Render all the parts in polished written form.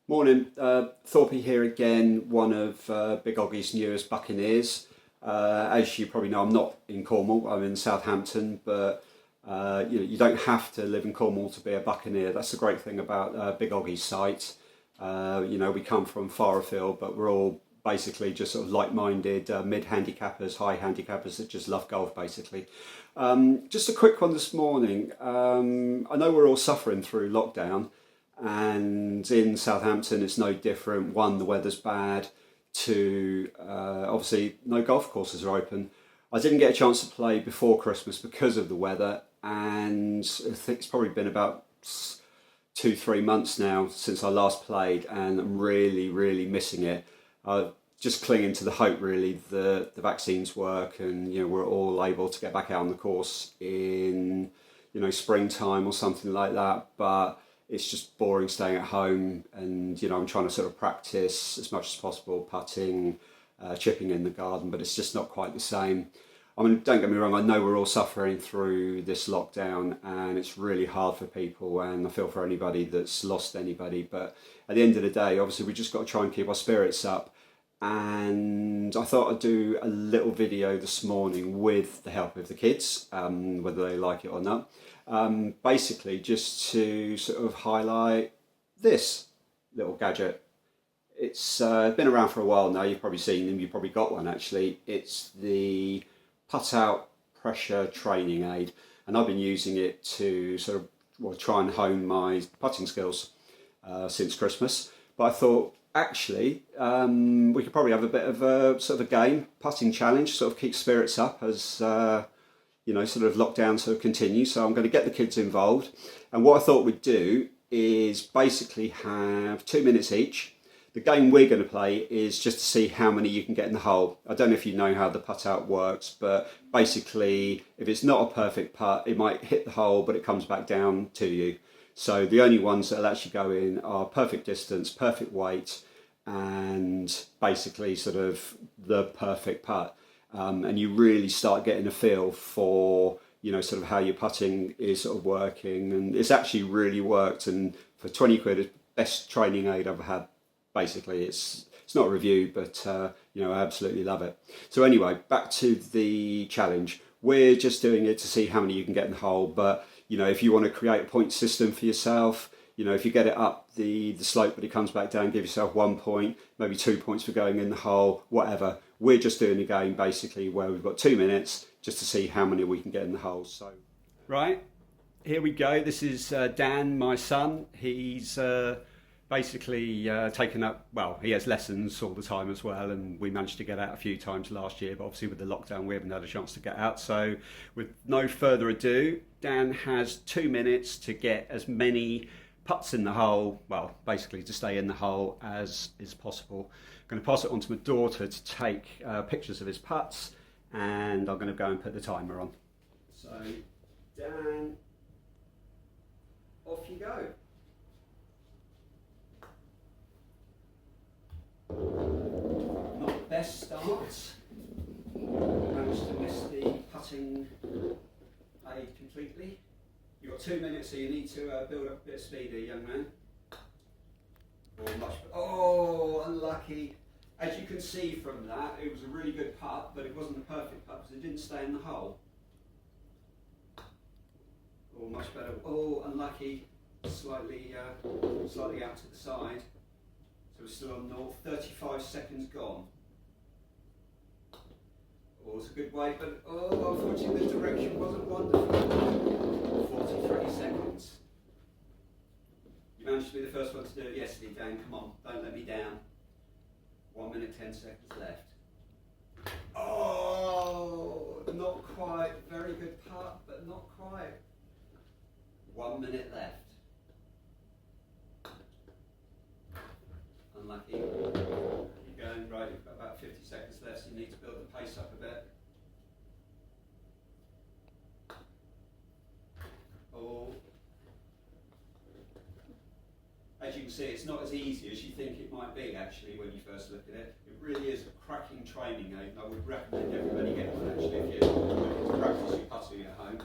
Morning, Thorpe here again, one of Big Oggie's newest Buccaneers. As you probably know, I'm not in Cornwall, I'm in Southampton, but you don't have to live in Cornwall to be a Buccaneer. That's the great thing about Big Oggie's site. We come from far afield, but we're all basically just sort of like-minded mid-handicappers, high handicappers that just love golf basically. Just a quick one this morning. I know we're all suffering through lockdown, and in Southampton it's no different. One, the weather's bad. Two, obviously no golf courses are open. I didn't get a chance to play before Christmas because of the weather, and I think it's probably been about 2-3 months now since I last played, and I'm really missing it. Just clinging to the hope really that the vaccines work and we're all able to get back out on the course in springtime or something like that, but it's just boring staying at home, and I'm trying to sort of practice as much as possible, putting, chipping in the garden, but it's just not quite the same. I mean, don't get me wrong, I know we're all suffering through this lockdown and it's really hard for people, and I feel for anybody that's lost anybody, but at the end of the day, obviously we just got to try and keep our spirits up. And I thought I'd do a little video this morning with the help of the kids, whether they like it or not. Basically just to sort of highlight this little gadget. It's been around for a while now, you've probably seen them, you've probably got one actually. It's the Putt Out pressure training aid, and I've been using it to sort of try and hone my putting skills since Christmas. But I thought actually we could probably have a bit of a sort of a game, putting challenge, sort of keep spirits up as sort of lockdown sort of continues. So I'm going to get the kids involved, and what I thought we'd do is basically have 2 minutes each. The game we're going to play is just to see how many you can get in the hole. I don't know if you know how the Putt Out works, but basically if it's not a perfect putt, it might hit the hole but it comes back down to you. So the only ones that'll actually go in are perfect distance, perfect weight, and basically sort of the perfect putt. And you really start getting a feel for sort of how your putting is sort of working, and it's actually really worked. And for 20 quid, it's the best training aid I've ever had. Basically, it's not a review, but I absolutely love it. So anyway, back to the challenge. We're just doing it to see how many you can get in the hole, but if you want to create a point system for yourself, if you get it up the slope but it comes back down, give yourself 1 point, maybe 2 points for going in the hole, whatever. We're just doing a game basically where we've got 2 minutes just to see how many we can get in the hole. So, right, here we go. This is Dan, my son. He's basically taken up, well, he has lessons all the time as well, and we managed to get out a few times last year, but obviously with the lockdown we haven't had a chance to get out. So with no further ado, Dan has 2 minutes to get as many putts in the hole, well, basically to stay in the hole as is possible. I'm going to pass it on to my daughter to take pictures of his putts, and I'm going to go and put the timer on. So Dan, off you go. Not the best start. Managed to miss the putting aid completely. You've got 2 minutes, so you need to build up a bit of speed here, young man. Oh, unlucky. As you can see from that, it was a really good putt, but it wasn't a perfect putt because it didn't stay in the hole. Oh, much better. Oh, unlucky. Slightly out to the side. So we're still on north. 35 seconds gone. Oh, it's a good way, but unfortunately the direction wasn't wonderful. 43 seconds. You managed to be the first one to do it yesterday, Dan. Come on, don't let me down. 1 minute, 10 seconds left. Oh, not quite. Very good putt, but not quite. 1 minute left. Unlucky. You're going right, you've got about 50 seconds left, so you need to build the pace up a bit. Oh. As you can see, it's not as easy as you think it might be actually when you first look at it. It really is a cracking training aid, and I would recommend everybody get one actually if you're looking to practice your putting at home.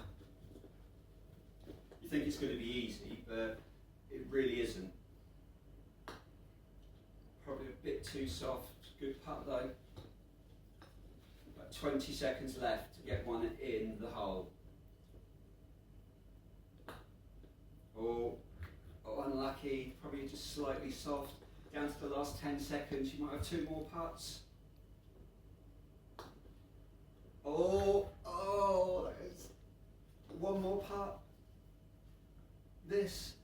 You think it's going to be easy, but it really isn't. Probably a bit too soft. Good putt though. About 20 seconds left to get one in the hole. Oh, unlucky. Probably just slightly soft. Down to the last 10 seconds. You might have 2 more putts. Oh, there's one more putt. This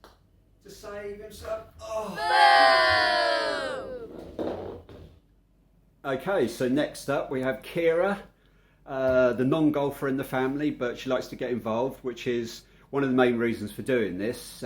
to save himself. Oh. Okay, so next up we have Keira, the non-golfer in the family, but she likes to get involved, which is one of the main reasons for doing this.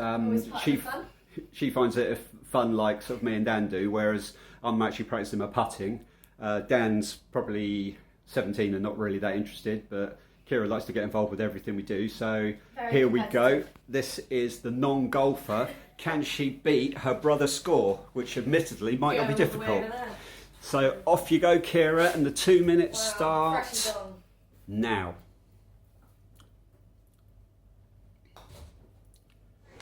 She finds it fun like sort of me and Dan do, whereas I'm actually practicing my putting. Dan's probably 17 and not really that interested, but Keira likes to get involved with everything we do, so here we go. This is the non-golfer. Can she beat her brother's score, which admittedly might not be difficult. So off you go, Keira, and the 2 minutes start now.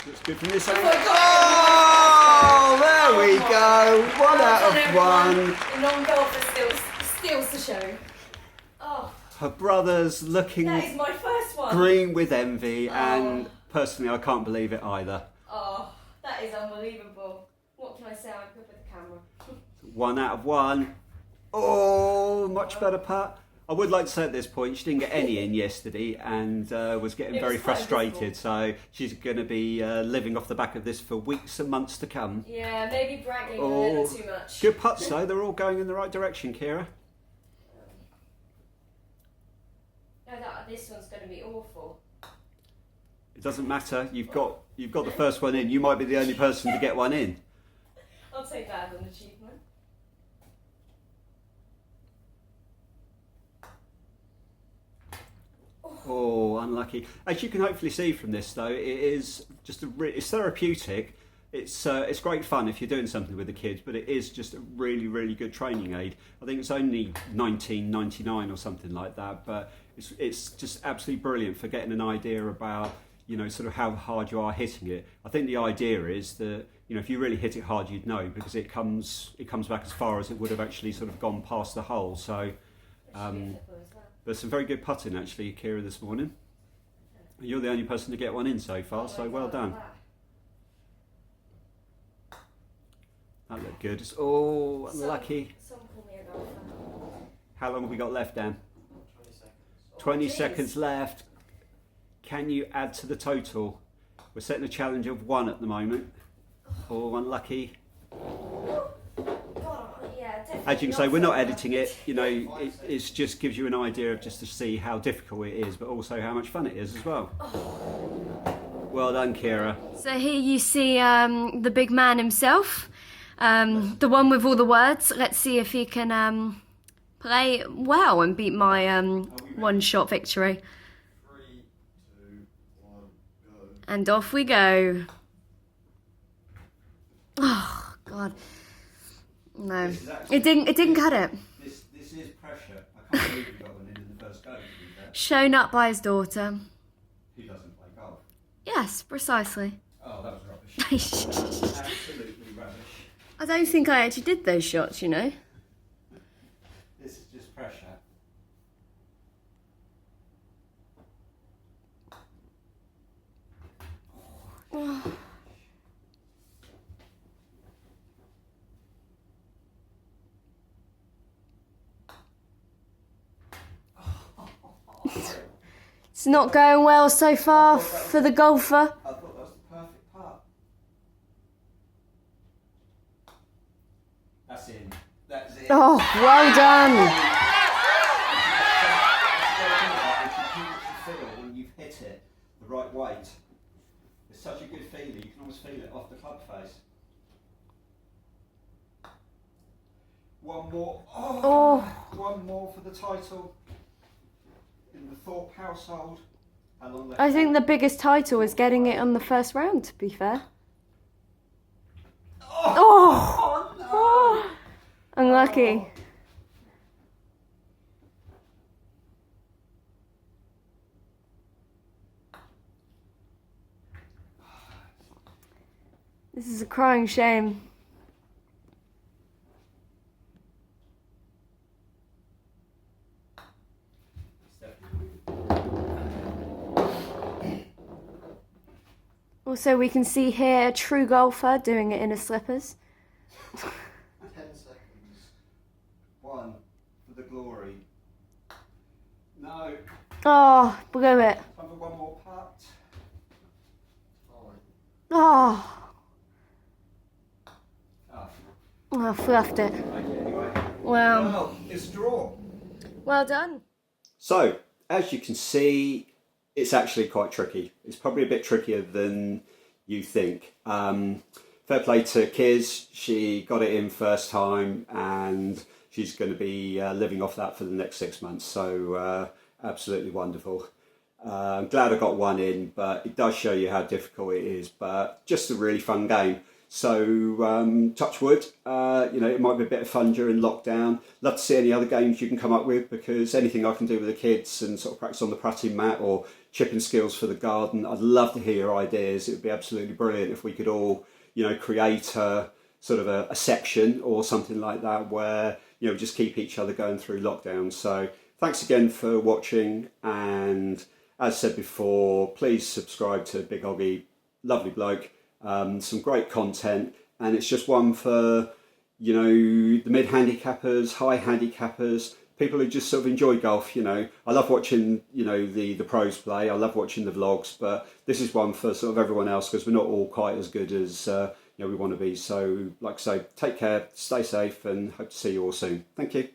Looks good from this angle. Oh, there we go. 1 out of 1. The non-golfer steals the show. Oh. Her brother's looking that is my first one. Green with envy, and personally I can't believe it either. Oh, that is unbelievable. What can I say? I'm good with the camera. 1 out of 1. Oh, much better putt. I would like to say at this point she didn't get any in yesterday and was getting very frustrated, so she's going to be living off the back of this for weeks and months to come. Yeah, maybe bragging a little too much. Good putts though, they're all going in the right direction, Keira. This one's going to be awful. It doesn't matter. You've got the first one in. You might be the only person to get one in. I'll take that as an achievement. Oh, unlucky. As you can hopefully see from this, though, it is just it's therapeutic. It's great fun if you're doing something with the kids, but it is just a really, really good training aid. I think it's only $19.99 or something like that, but it's just absolutely brilliant for getting an idea about, you know, sort of how hard you are hitting it. I think the idea is that, you know, if you really hit it hard, you'd know, because it comes back as far as it would have actually sort of gone past the hole. So there's some very good putting actually, Keira, this morning. You're the only person to get one in so far, so well done. That looked good. Oh, unlucky. How long have we got left, Dan? 20 seconds left. Can you add to the total? We're setting a challenge of 1 at the moment. Oh, unlucky. As you can say, we're not editing it. You know, it just gives you an idea of just to see how difficult it is, but also how much fun it is as well. Well done, Keira. So here you see the big man himself, the one with all the words. Let's see if he can play well and beat my one-shot victory. 3, 2, 1, go. And off we go. Oh God, no! It didn't cut it. This is pressure. I can't believe you got one in the first go. Shown up by his daughter. Who doesn't play golf? Yes, precisely. Oh, that was rubbish. Absolutely rubbish. I don't think I actually did those shots, you know. This is just pressure. Oh. It's not going well so far for the golfer. I thought that was the perfect putt. That's in. That's it. Oh, well done. You feel when you've hit it the right weight. It's such a good feeling. You can almost feel it off the club face. One more. Oh. One more for the title. In the Thorpe household. I think the biggest title is getting it on the first round, to be fair. Unlucky. This is a crying shame. Also, we can see here a true golfer doing it in his slippers. 10 seconds. One for the glory. No. Oh, blew it. Time for one more putt. Oh, Oh. I fluffed it. Okay, anyway. Wow. Well, it's a draw. Well done. So, as you can see, it's actually quite tricky. It's probably a bit trickier than you think. Fair play to Kiz. She got it in first time and she's going to be living off that for the next 6 months. So, absolutely wonderful. I'm glad I got one in, but it does show you how difficult it is. But just a really fun game. So touch wood, you know, it might be a bit of fun during lockdown. Love to see any other games you can come up with, because anything I can do with the kids and sort of practice on the putting mat or chipping skills for the garden, I'd love to hear your ideas. It would be absolutely brilliant if we could all, you know, create a sort of a section or something like that where, you know, just keep each other going through lockdown. So thanks again for watching, and as said before, please subscribe to Big Oggie, lovely bloke. Some great content, and it's just one for, you know, the mid-handicappers, high handicappers, people who just sort of enjoy golf. You know, I love watching, you know, the pros play, I love watching the vlogs, but this is one for sort of everyone else, because we're not all quite as good as you know, we want to be. So like I say, take care, stay safe, and hope to see you all soon. Thank you.